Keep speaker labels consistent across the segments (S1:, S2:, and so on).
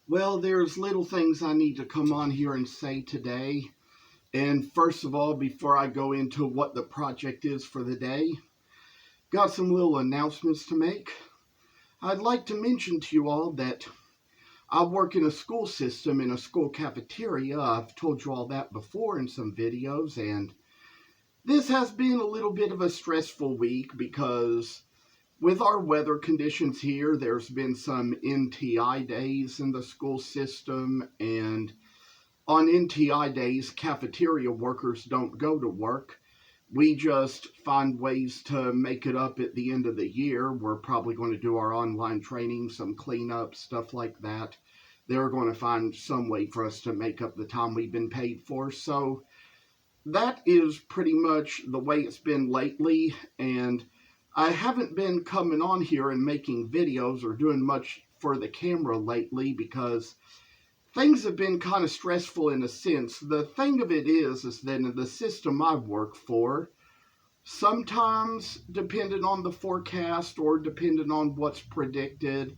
S1: Well, there's little things I need to come on here and say today. And first of all, before I go into what the project is for the day, got some little announcements to make. I'd like to mention to you all that I work in a school system in a school cafeteria. I've told you all that before in some videos, and this has been a little bit of a stressful week because with our weather conditions here, there's been some NTI days in the school system, and on NTI days, cafeteria workers don't go to work. We just find ways to make it up at the end of the year. We're probably going to do our online training, some cleanup, stuff like that. They're going to find some way for us to make up the time we've been paid for. So that is pretty much the way it's been lately. And I haven't been coming on here and making videos or doing much for the camera lately because things have been kind of stressful in a sense. The thing of it is that in the system I work for, sometimes depending on the forecast or depending on what's predicted,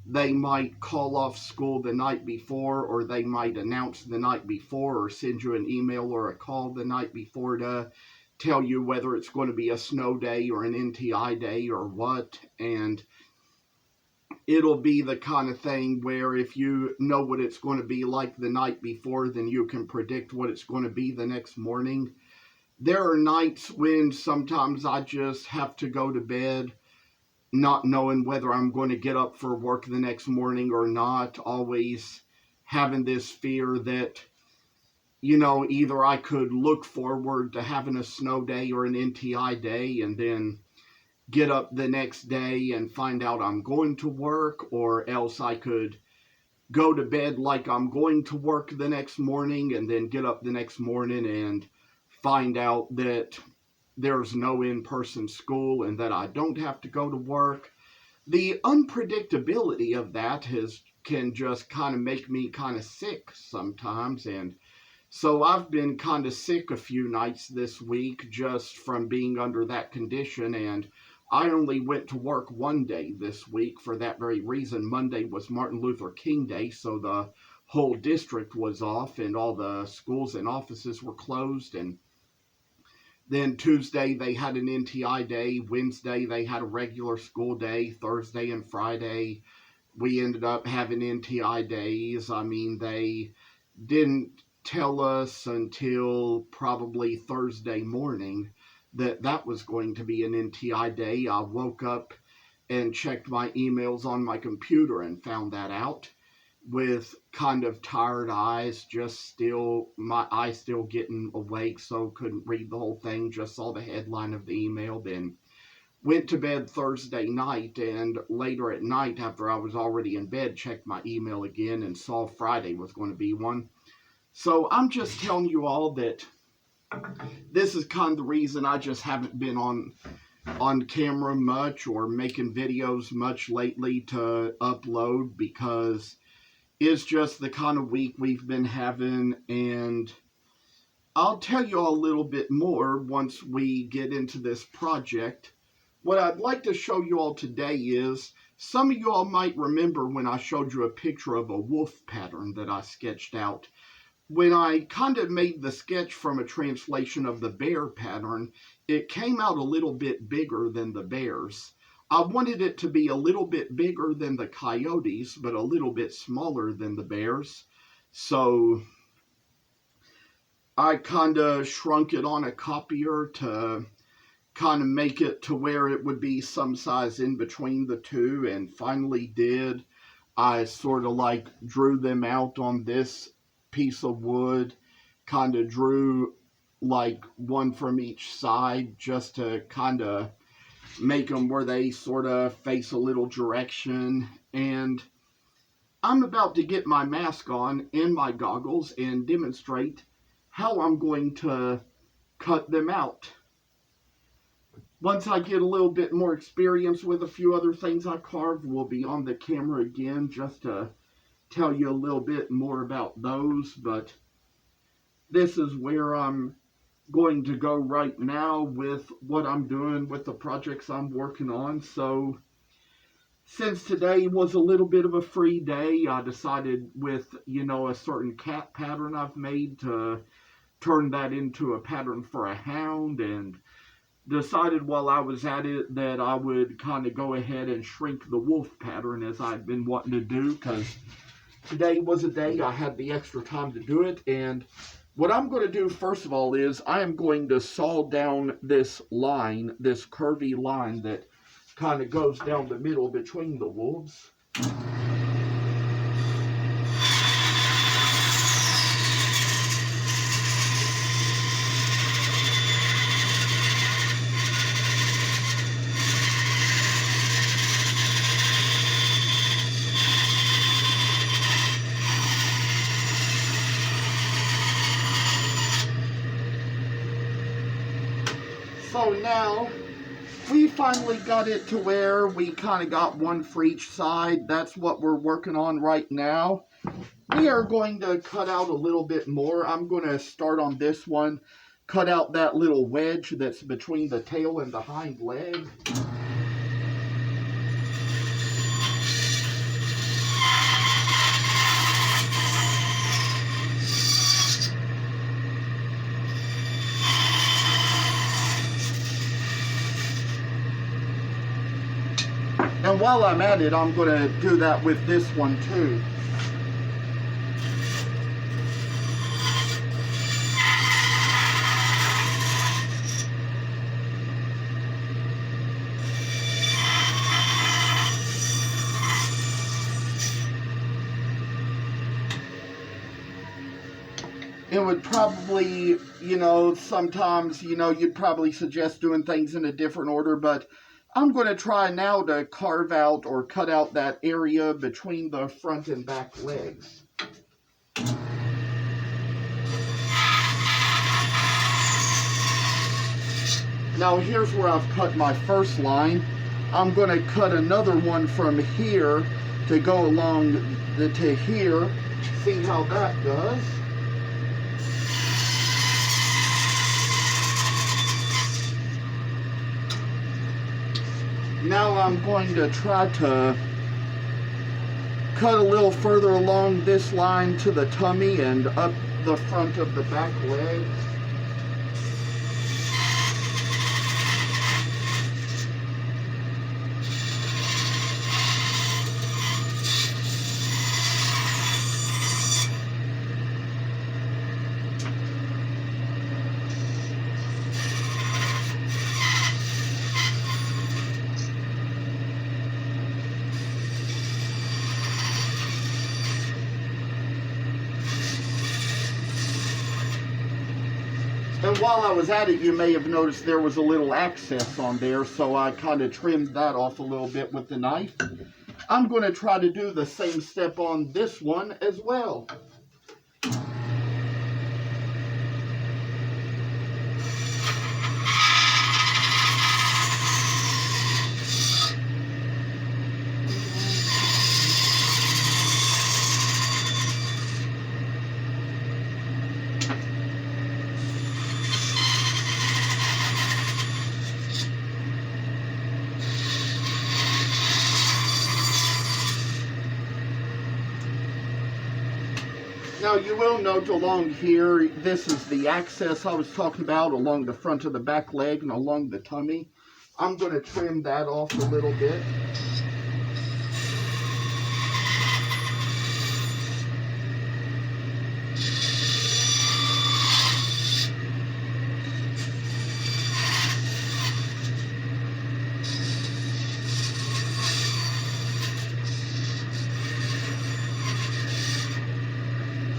S1: they might call off school the night before, or they might announce the night before, or send you an email or a call the night before to tell you whether it's going to be a snow day or an NTI day or what. And it'll be the kind of thing where if you know what it's going to be like the night before, then you can predict what it's going to be the next morning. There are nights when sometimes I just have to go to bed not knowing whether I'm going to get up for work the next morning or not, always having this fear that, either I could look forward to having a snow day or an NTI day and then get up the next day and find out I'm going to work, or else I could go to bed like I'm going to work the next morning and then get up the next morning and find out that there's no in-person school and that I don't have to go to work. The unpredictability of that can just kind of make me kind of sick sometimes, and so I've been kind of sick a few nights this week just from being under that condition, and I only went to work one day this week for that very reason. Monday was Martin Luther King Day, so the whole district was off and all the schools and offices were closed. And then Tuesday they had an NTI day. Wednesday they had a regular school day. Thursday and Friday we ended up having NTI days. I mean, they didn't tell us until probably Thursday morning that that was going to be an NTI day. I woke up and checked my emails on my computer and found that out with kind of tired eyes, my eyes still getting awake, so couldn't read the whole thing, just saw the headline of the email, then went to bed Thursday night, and later at night, after I was already in bed, checked my email again and saw Friday was going to be one. So I'm just telling you all that this is kind of the reason I just haven't been on camera much or making videos much lately to upload, because it's just the kind of week we've been having. And I'll tell you all a little bit more once we get into this project. What I'd like to show you all today is, some of you all might remember when I showed you a picture of a wolf pattern that I sketched out. When I kind of made the sketch from a translation of the bear pattern, it came out a little bit bigger than the bears. I wanted it to be a little bit bigger than the coyotes, but a little bit smaller than the bears. So I kind of shrunk it on a copier to kind of make it to where it would be some size in between the two, and finally did. I sort of like drew them out on this piece of wood, kind of drew like one from each side just to kind of make them where they sort of face a little direction. And I'm about to get my mask on and my goggles and demonstrate how I'm going to cut them out. Once I get a little bit more experience with a few other things I carved, we'll be on the camera again just to tell you a little bit more about those. But this is where I'm going to go right now with what I'm doing with the projects I'm working on. So Since today was a little bit of a free day, I decided with, a certain cat pattern I've made to turn that into a pattern for a hound, and decided while I was at it that I would kind of go ahead and shrink the wolf pattern as I'd been wanting to do, because today was a day I had the extra time to do it. And what I'm going to do first of all is I am going to saw down this line, this curvy line that kind of goes down the middle between the wolves. So now we finally got it to where we kind of got one for each side. That's what we're working on right now. We are going to cut out a little bit more. I'm going to start on this one, cut out that little wedge that's between the tail and the hind leg. And while I'm at it, I'm going to do that with this one too. It would probably, sometimes, you'd probably suggest doing things in a different order, but I'm going to try now to carve out or cut out that area between the front and back legs. Now here's where I've cut my first line. I'm going to cut another one from here to go along to here. See how that does. Now I'm going to try to cut a little further along this line to the tummy and up the front of the back leg. And while I was at it, you may have noticed there was a little excess on there, so I kind of trimmed that off a little bit with the knife. I'm going to try to do the same step on this one as well. Now you will note along here, this is the access I was talking about along the front of the back leg and along the tummy. I'm going to trim that off a little bit.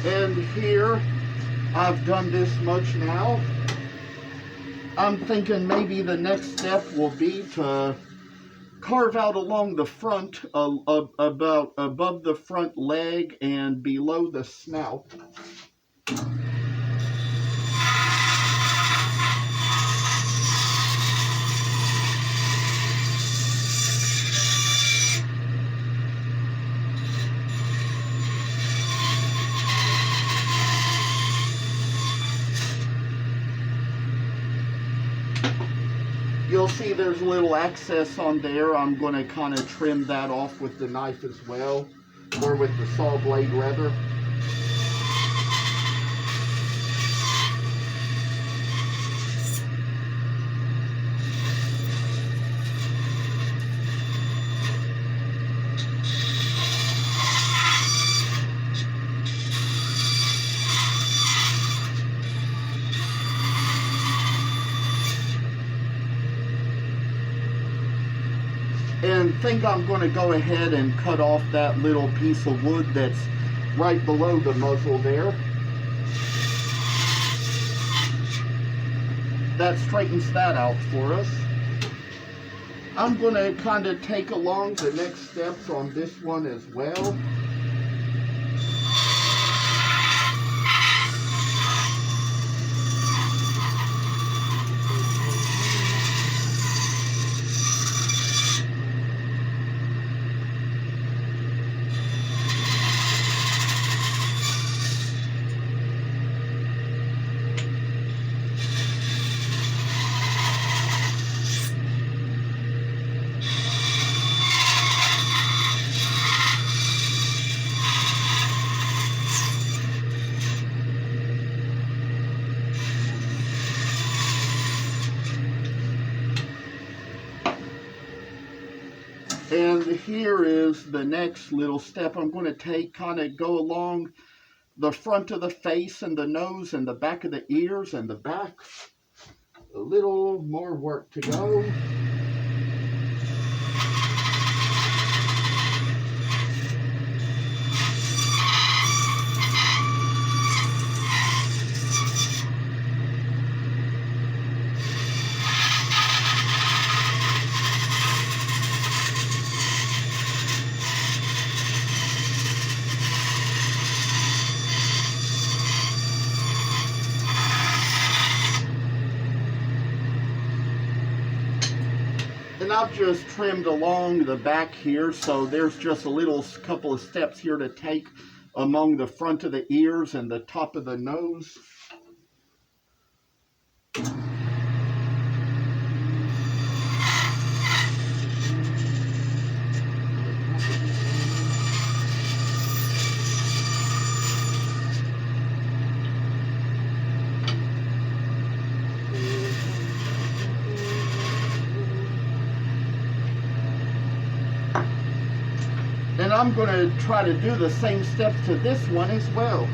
S1: And here, I've done this much now. I'm thinking maybe the next step will be to carve out along the front, about above the front leg and below the snout. You'll see see there's a little excess on there. I'm going to kind of trim that off with the knife as well, or with the saw blade rather. And think I'm going to go ahead and cut off that little piece of wood that's right below the muzzle there. That straightens that out for us. I'm going to kind of take along the next steps on this one as well. And here is the next little step I'm going to take, kind of go along the front of the face and the nose and the back of the ears and the back. A little more work to go. And I've just trimmed along the back here, so there's just a little couple of steps here to take among the front of the ears and the top of the nose. And I'm going to try to do the same steps to this one as well.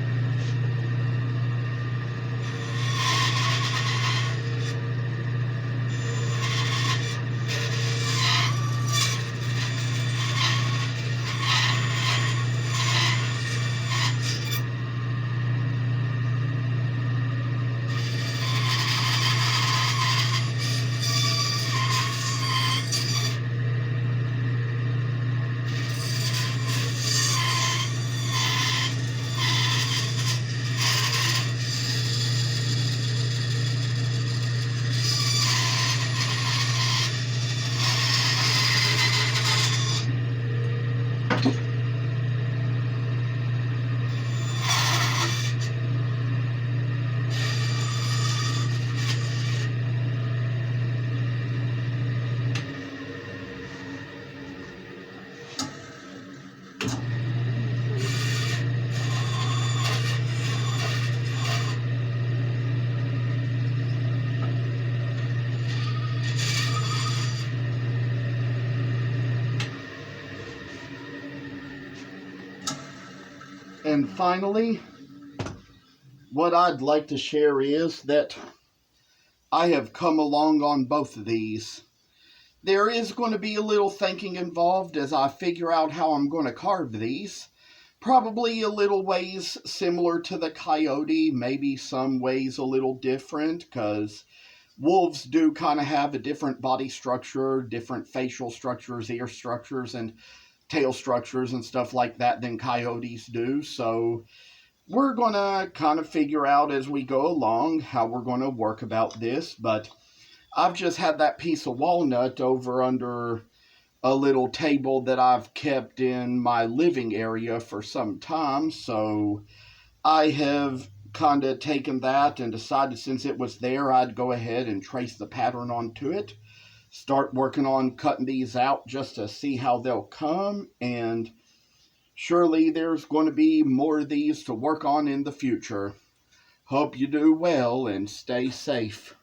S1: And finally, what I'd like to share is that I have come along on both of these. There is going to be a little thinking involved as I figure out how I'm going to carve these. Probably a little ways similar to the coyote, maybe some ways a little different, because wolves do kind of have a different body structure, different facial structures, ear structures, and tail structures and stuff like that than coyotes do. So we're going to kind of figure out as we go along how we're going to work about this. But I've just had that piece of walnut over under a little table that I've kept in my living area for some time. So I have kind of taken that and decided since it was there, I'd go ahead and trace the pattern onto it. start working on cutting these out just to see how they'll come, and surely there's going to be more of these to work on in the future. Hope you do well and stay safe.